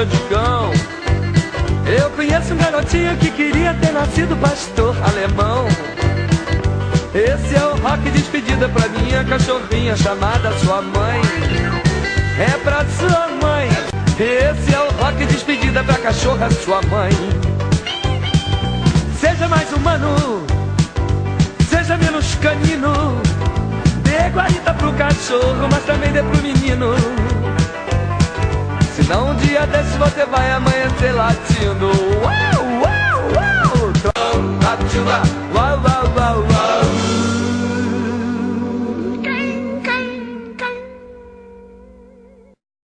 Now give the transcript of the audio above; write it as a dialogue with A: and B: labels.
A: mordida de cão. Eu conheço um garotinho que queria ter nascido pastor alemão. Esse é o rock despedida pra minha cachorrinha chamada sua mãe. É pra sua mãe. Esse é o rock despedida pra cachorra sua mãe. Seja mais humano, seja menos canino. Dê guarita pro cachorro, mas também dê pro menino. Senão um dia desse você vai amanhecer latindo. Uau, uau, uau.